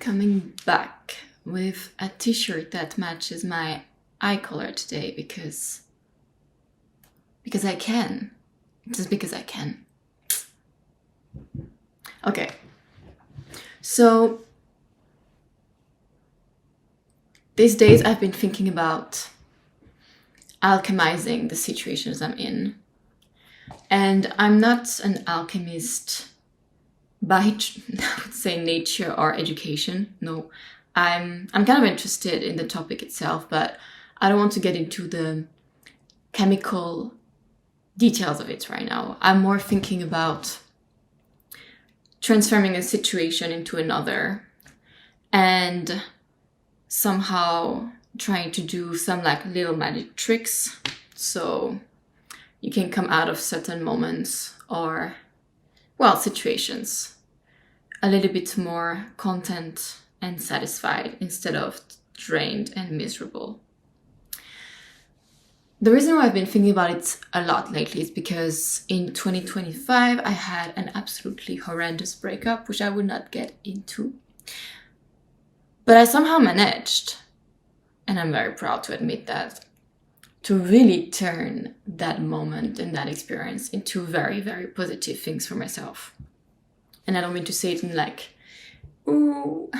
coming back with a t-shirt that matches my eye color today because I can. Just because I can. Okay. So these days I've been thinking about alchemizing the situations I'm in. And I'm not an alchemist by, I would say, nature or education. No, I'm kind of interested in the topic itself, but I don't want to get into the chemical details of it right now. I'm more thinking about transforming a situation into another and somehow trying to do some like little magic tricks so you can come out of certain moments or, well, situations a little bit more content and satisfied instead of drained and miserable. The reason why I've been thinking about it a lot lately is because in 2025 I had an absolutely horrendous breakup, which I would not get into. But I somehow managed, and I'm very proud to admit that, to really turn that moment and that experience into very, very positive things for myself. And I don't mean to say it in like, ooh,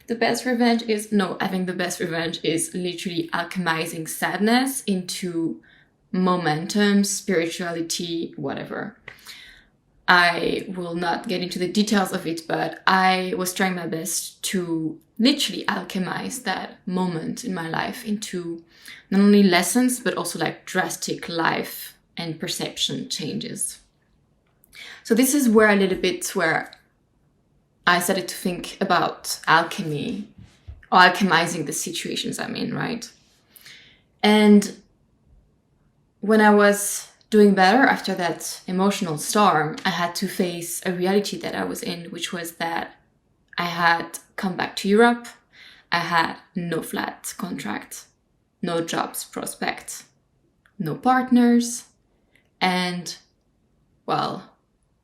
the best revenge is... No, I think the best revenge is literally alchemizing sadness into momentum, spirituality, whatever. I will not get into the details of it, but I was trying my best to literally alchemize that moment in my life into not only lessons, but also like drastic life and perception changes. So this is where a little bit where I started to think about alchemy or alchemizing the situations I'm in, right? And when I was doing better after that emotional storm, I had to face a reality that I was in, which was that I had come back to Europe. I had no flat contract, no jobs prospect, no partners, and, well,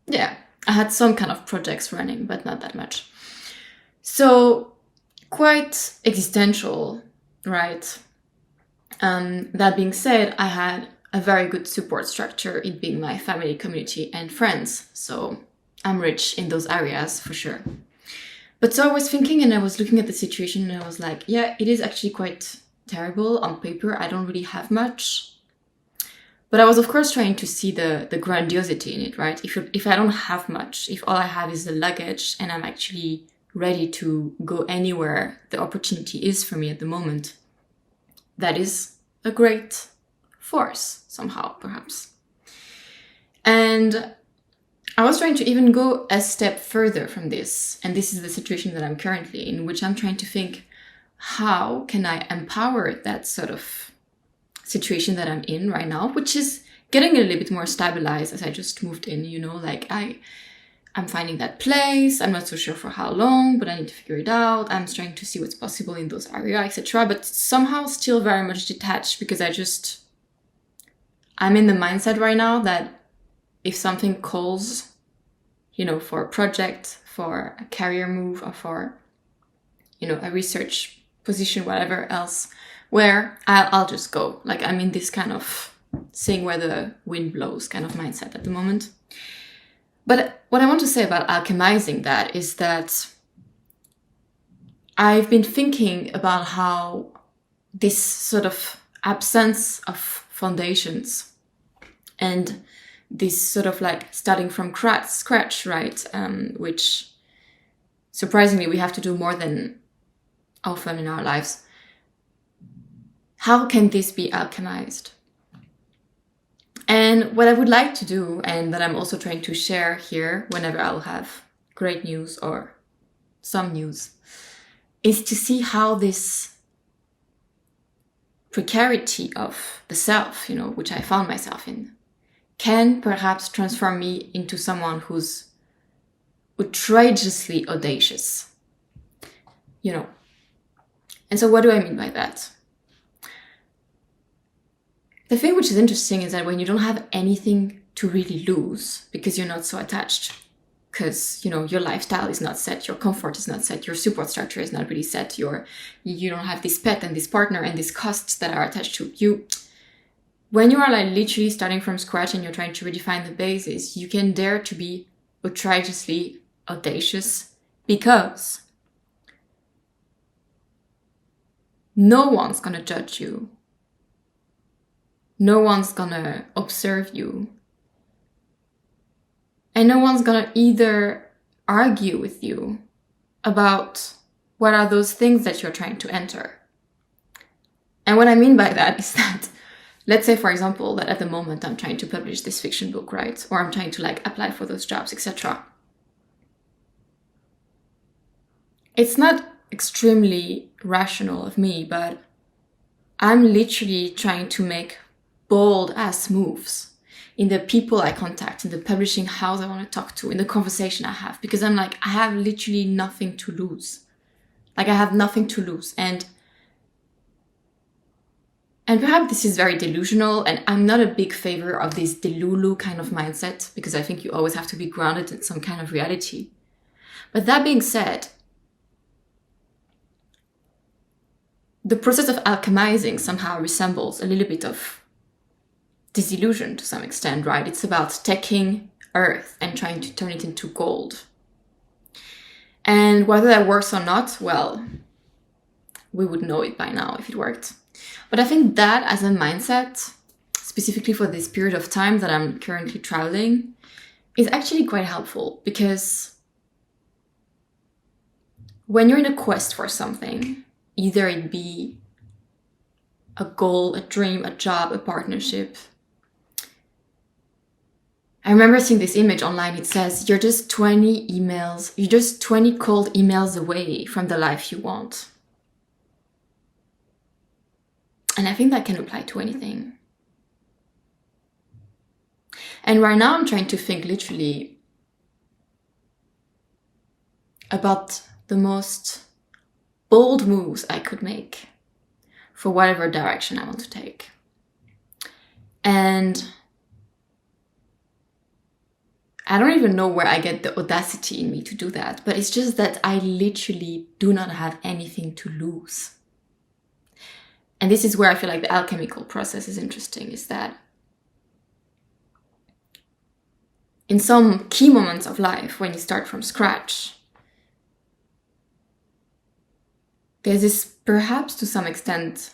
yeah, I had some kind of projects running, but not that much. So quite existential, right? That being said, I had a very good support structure, it being my family, community, and friends. So I'm rich in those areas for sure. But so I was thinking and I was looking at the situation and I was like, yeah, it is actually quite terrible on paper. I don't really have much. But I was, of course, trying to see the grandiosity in it, right? If I don't have much, if all I have is the luggage and I'm actually ready to go anywhere the opportunity is for me at the moment, that is a great force somehow, perhaps. And I was trying to even go a step further from this. And this is the situation that I'm currently in, which I'm trying to think, how can I empower that sort of situation that I'm in right now, which is getting a little bit more stabilized as I just moved in, you know, like I'm finding that place. I'm not so sure for how long, but I need to figure it out. I'm trying to see what's possible in those areas, etc. But somehow still very much detached because I'm in the mindset right now that if something calls, you know, for a project, for a career move, or for, you know, a research position, whatever else, where I'll just go. Like I'm in this kind of seeing where the wind blows kind of mindset at the moment. But what I want to say about alchemizing that is that I've been thinking about how this sort of absence of foundations and this sort of like starting from scratch, right? Which surprisingly we have to do more than often in our lives. How can this be alchemized? And what I would like to do, and that I'm also trying to share here whenever I'll have great news or some news, is to see how this precarity of the self, you know, which I found myself in, can perhaps transform me into someone who's outrageously audacious, you know. And so what do I mean by that? The thing which is interesting is that when you don't have anything to really lose, because you're not so attached, because, your lifestyle is not set, your comfort is not set, your support structure is not really set, you don't have this pet and this partner and these costs that are attached to you. When you are like literally starting from scratch and you're trying to redefine the basis, you can dare to be outrageously audacious, because no one's gonna judge you. No one's gonna observe you. And no one's gonna either argue with you about what are those things that you're trying to enter. And what I mean by that is that, let's say, for example, that at the moment I'm trying to publish this fiction book, right? Or I'm trying to like apply for those jobs, etc. It's not extremely rational of me, but I'm literally trying to make bold ass moves in the people I contact, in the publishing house I want to talk to, in the conversation I have, because I'm like, I have literally nothing to lose. Like, I have nothing to lose. And perhaps this is very delusional, and I'm not a big favor of this delulu kind of mindset, because I think you always have to be grounded in some kind of reality. But that being said, the process of alchemizing somehow resembles a little bit of disillusion to some extent, right? It's about taking earth and trying to turn it into gold. And whether that works or not, well, we would know it by now if it worked. But I think that as a mindset, specifically for this period of time that I'm currently traveling, is actually quite helpful, because when you're in a quest for something, either it be a goal, a dream, a job, a partnership. I remember seeing this image online. It says, you're just 20 cold emails away from the life you want. And I think that can apply to anything. And right now I'm trying to think literally about the most bold moves I could make for whatever direction I want to take. And I don't even know where I get the audacity in me to do that, but it's just that I literally do not have anything to lose. And this is where I feel like the alchemical process is interesting, is that in some key moments of life, when you start from scratch, there's this, perhaps to some extent,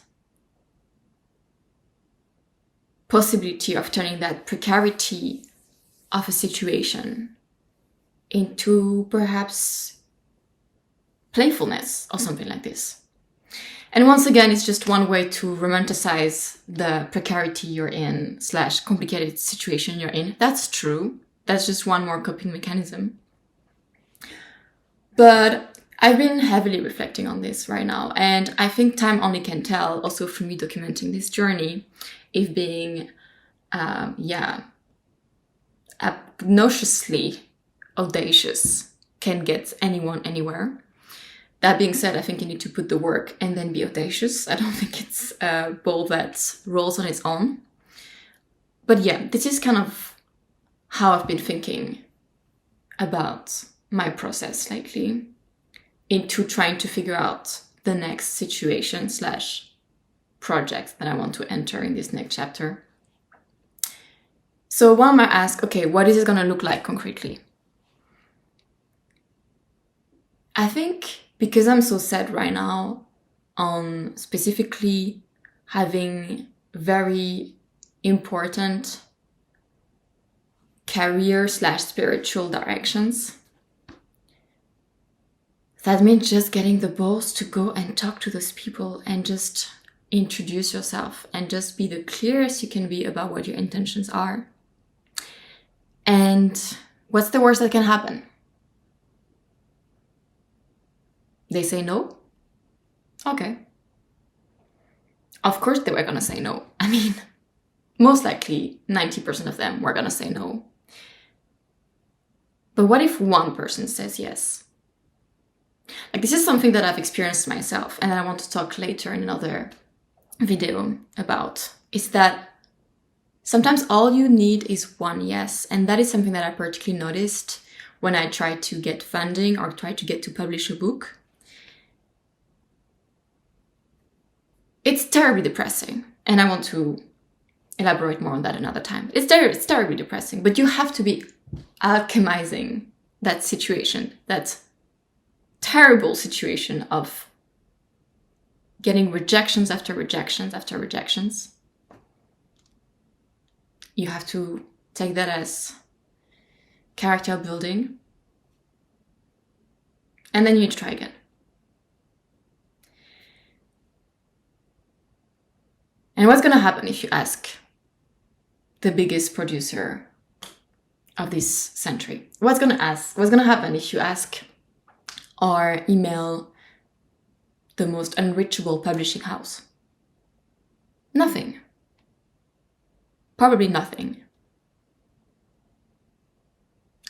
possibility of turning that precarity of a situation into perhaps playfulness or something like this. And once again, it's just one way to romanticize the precarity you're in / complicated situation you're in. That's true. That's just one more coping mechanism. But I've been heavily reflecting on this right now, and I think time only can tell, also for me documenting this journey, if being, obnoxiously audacious can get anyone anywhere. That being said, I think you need to put the work and then be audacious. I don't think it's a ball that rolls on its own. But yeah, this is kind of how I've been thinking about my process lately into trying to figure out the next situation / project that I want to enter in this next chapter. So one might ask, okay, what is it going to look like concretely? I think because I'm so set right now on specifically having very important career / spiritual directions, that means just getting the balls to go and talk to those people and just introduce yourself and just be the clearest you can be about what your intentions are. And what's the worst that can happen? They say no? Okay. Of course they were gonna say no. I mean, most likely 90% of them were gonna say no. But what if one person says yes? Like, this is something that I've experienced myself and that I want to talk later in another video about, is that sometimes all you need is one yes. And that is something that I particularly noticed when I try to get funding or try to get to publish a book. It's terribly depressing, and I want to elaborate more on that another time. It's terribly depressing, but you have to be alchemizing that situation, that terrible situation of getting rejections after rejections after rejections. You have to take that as character building, and then you need to try again. And what's going to happen if you ask the biggest producer of this century? What's going to happen if you ask or email the most unreachable publishing house? Nothing. Probably nothing.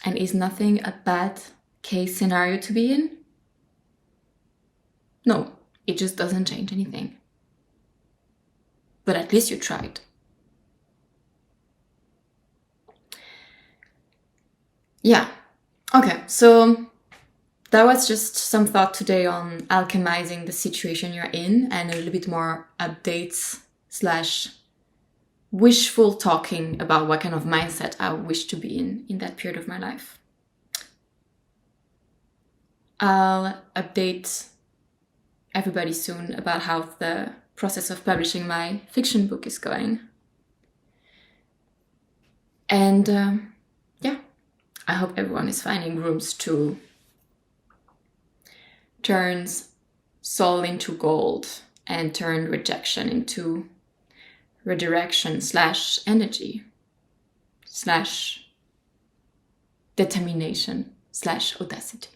And is nothing a bad case scenario to be in? No, it just doesn't change anything. But at least you tried. Yeah. Okay, so that was just some thought today on alchemizing the situation you're in, and a little bit more updates / wishful talking about what kind of mindset I wish to be in that period of my life. I'll update everybody soon about how the process of publishing my fiction book is going. And yeah, I hope everyone is finding rooms to turn soul into gold and turn rejection into redirection / energy / determination / audacity.